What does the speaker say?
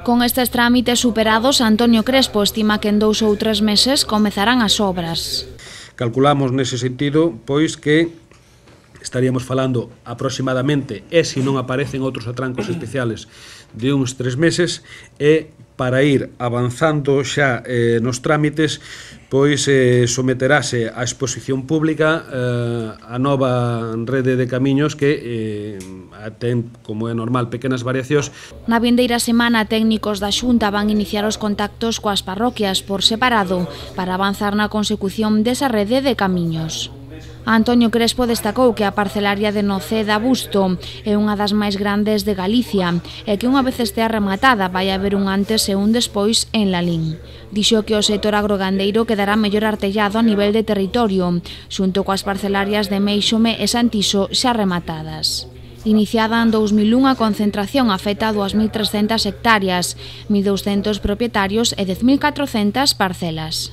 Con estes trámites superados, Antonio Crespo estima que en 2 ou 3 meses comezarán as obras. Calculamos nese sentido, pois, que estaríamos falando aproximadamente, e se non aparecen outros atrancos especiales, de uns 3 meses, e para ir avanzando xa nos trámites, pois someterase á exposición pública a nova rede de camiños que ten, como é normal, pequenas variacións. Na vindeira semana, técnicos da Xunta van iniciar os contactos coas parroquias por separado para avanzar na consecución desa rede de camiños. Antonio Crespo destacou que a parcelaria de Noceda Busto é unha das máis grandes de Galicia e que unha vez estea rematada vai haber un antes e un despois en Lalín. Dixo que o sector agrogandeiro quedará mellor artellado a nivel de territorio, xunto coas parcelarias de Méixome e Santiso xa rematadas. Iniciada en 2001, a concentración afecta a 2.300 hectáreas, 1.200 propietarios e 10.400 parcelas.